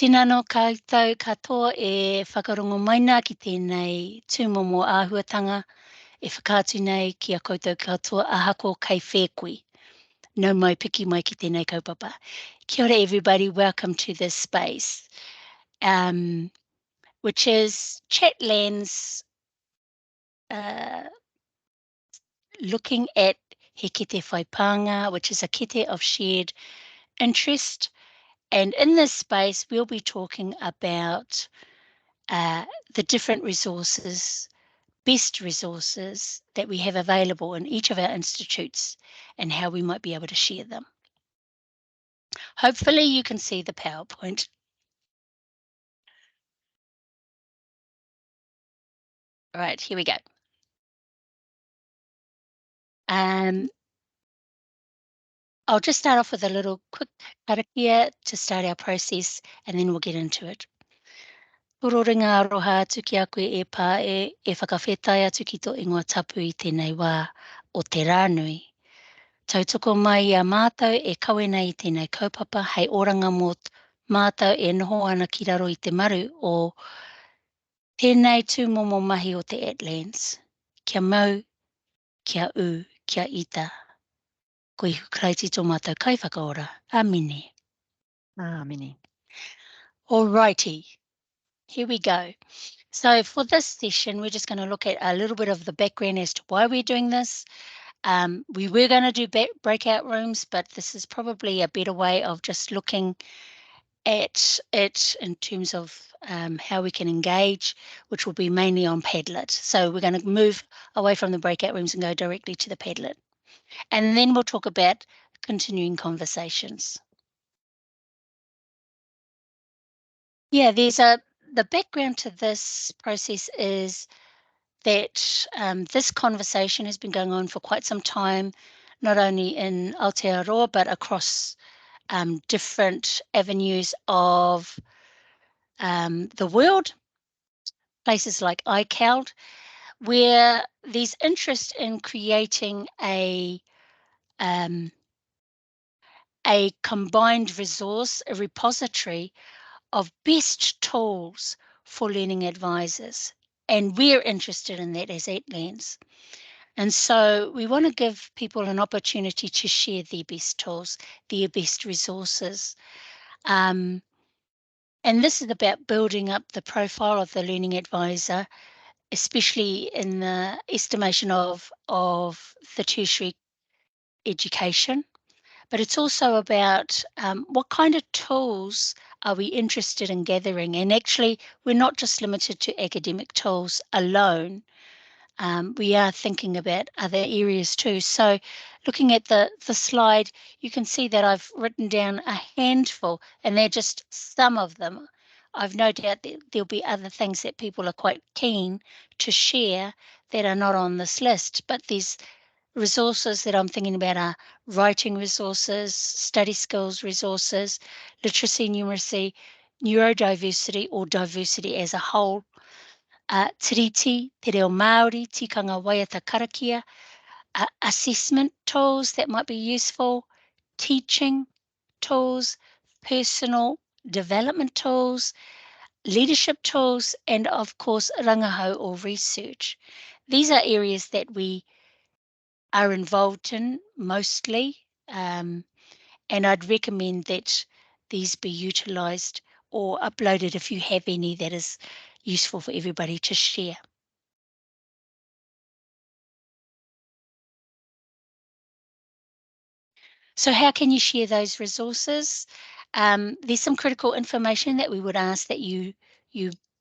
Tinano koutou katoa e whakarongo maina ki tēnei tūmomo āhuatanga e whakaatu nei ki a koutou katoa ahako kei whēkui. No mai piki mai ki tēnei kaupapa. Kia ora everybody, welcome to this space, which is ChatLAANZ looking at he Kete Whaipānga, which is a kete of shared interest. And in this space, we'll be talking about the different resources, best resources that we have available in each of our institutes and how we might be able to share them. Hopefully you can see the PowerPoint. All right, here we go. I'll just start off with a little quick karakia to start our process, and then we'll get into it. Puroringa aroha atu ki a koe e pā e whakawhetai atu ki tō ingoa tapu I tēnei wā o te rānui. Tautoko mai a mātou e kawe nei I tēnei kaupapa hei oranga mō mātou e noho ana ki raro I te maru o tēnei tūmomo mahi o te ATLAANZ. Kia mau, kia u, kia ita. Ko I hukraiti tō mātou kai whakaora. Amine. Amine. Alrighty, here we go. So for this session, we're just going to look at a little bit of the background as to why we're doing this. We were going to do breakout rooms, but this is probably a better way of just looking at it in terms of how we can engage, which will be mainly on Padlet. So we're going to move away from the breakout rooms and go directly to the Padlet. And then we'll talk about continuing conversations. Yeah, the background to this process is that this conversation has been going on for quite some time, not only in Aotearoa, but across different avenues of the world, places like iCloud, where there's interest in creating a combined resource, a repository of best tools for learning advisors. And we're interested in that as ATLAANZ. And so we want to give people an opportunity to share their best tools, their best resources. And this is about building up the profile of the learning advisor, especially in the estimation of the tertiary education. But it's also about what kind of tools are we interested in gathering? And actually, we're not just limited to academic tools alone. We are thinking about other areas too. So looking at the slide, you can see that I've written down a handful, and they're just some of them. I've no doubt that there'll be other things that people are quite keen to share that are not on this list, but these resources that I'm thinking about are writing resources, study skills resources, literacy, numeracy, neurodiversity or diversity as a whole, tiriti, te reo Māori, tikanga waiata karakia, assessment tools that might be useful, teaching tools, personal development tools, leadership tools, and of course, rangahau or research. These are areas that we are involved in mostly, and I'd recommend that these be utilised or uploaded if you have any that is useful for everybody to share. So how can you share those resources? There's some critical information that we would ask that you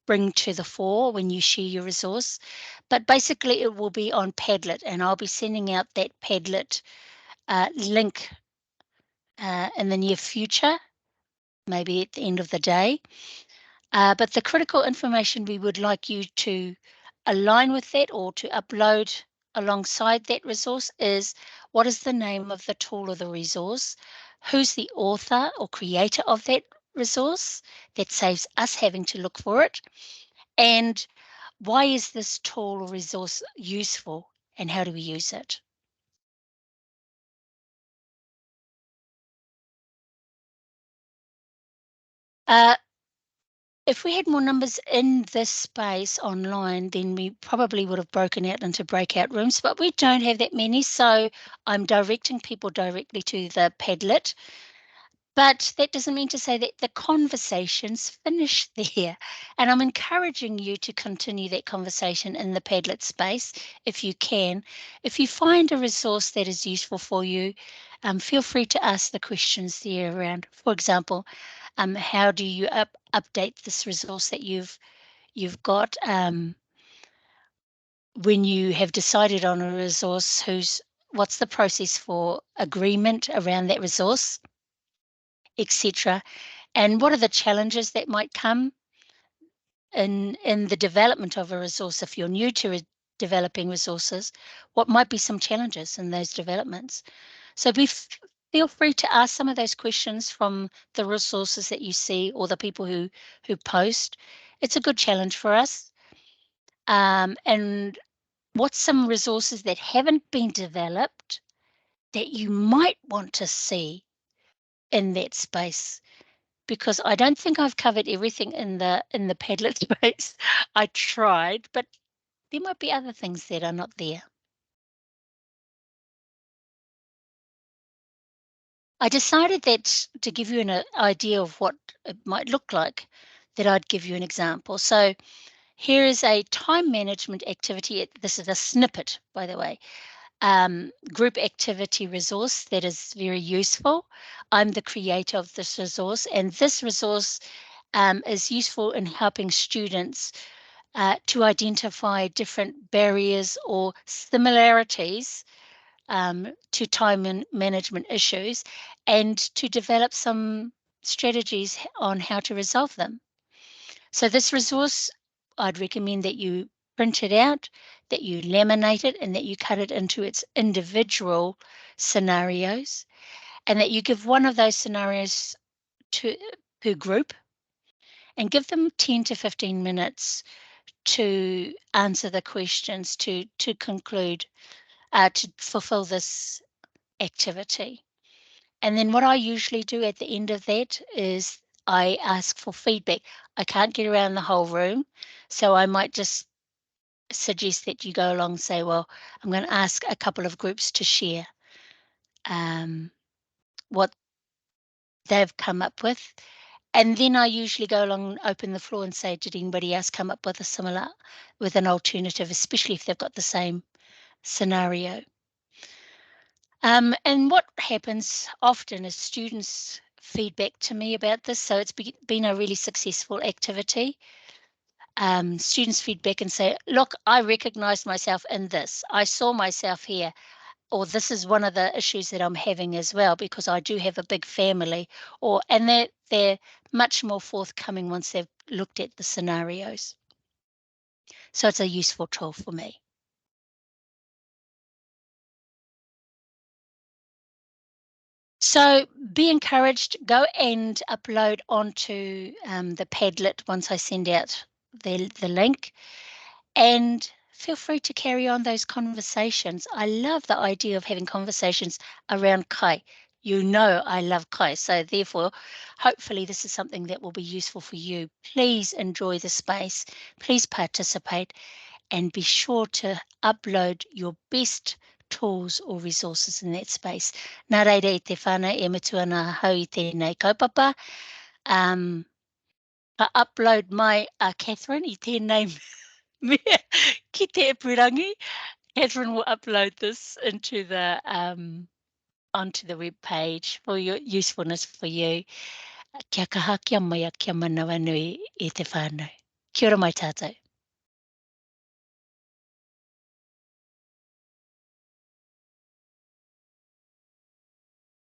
bring to the fore when you share your resource, but basically it will be on Padlet, and I'll be sending out that Padlet link in the near future, maybe at the end of the day. But the critical information we would like you to align with that or to upload alongside that resource is what is the name of the tool or the resource, who's the author or creator of that resource that saves us having to look for it, and why is this tool or resource useful and how do we use it? if we had more numbers in this space online, then we probably would have broken out into breakout rooms, but we don't have that many, so I'm directing people directly to the Padlet. But that doesn't mean to say that the conversation's finished there. And I'm encouraging you to continue that conversation in the Padlet space if you can. If you find a resource that is useful for you, feel free to ask the questions there around, for example, how do you update this resource that you've got when you have decided on a resource, what's the process for agreement around that resource, etc. And what are the challenges that might come in the development of a resource? If you're new to developing resources, what might be some challenges in those developments? So feel free to ask some of those questions from the resources that you see or the people who post. It's a good challenge for us. And what's some resources that haven't been developed that you might want to see in that space? Because I don't think I've covered everything in the Padlet space. I tried, but there might be other things that are not there. I decided that to give you an idea of what it might look like, that I'd give you an example. So here is a time management activity. This is a snippet, by the way. Group activity resource that is very useful. I'm the creator of this resource, and this resource is useful in helping students to identify different barriers or similarities to time management issues and to develop some strategies on how to resolve them. So this resource, I'd recommend that you print it out, that you laminate it, and that you cut it into its individual scenarios, and that you give one of those scenarios to per group and give them 10 to 15 minutes to answer the questions, to conclude, to fulfill this activity. And then what I usually do at the end of that is I ask for feedback. I can't get around the whole room, so I might just suggest that you go along and say, well, I'm going to ask a couple of groups to share what they've come up with. And then I usually go along and open the floor and say, did anybody else come up with a similar, with an alternative, especially if they've got the same scenario. And what happens often is students feedback to me about this. So it's been a really successful activity. Students feedback and say, look, I recognized myself in this. I saw myself here. Or this is one of the issues that I'm having as well, because I do have a big family. And they're much more forthcoming once they've looked at the scenarios. So it's a useful tool for me. So be encouraged, go and upload onto the Padlet once I send out the link, and feel free to carry on those conversations. I love the idea of having conversations around kai. You know I love kai, so therefore, hopefully this is something that will be useful for you. Please enjoy the space, please participate, and be sure to upload your best tools or resources in that space. Nā reira I te whānau e mutua nā hau I tēnei kaupapa. I upload my Catherine I tēnei mea ki te epurangi. Catherine will upload this into the onto the web page for your usefulness for you. Kia kaha, kia mai, kia manawa nui e te whānau. Kia ora mai tātou.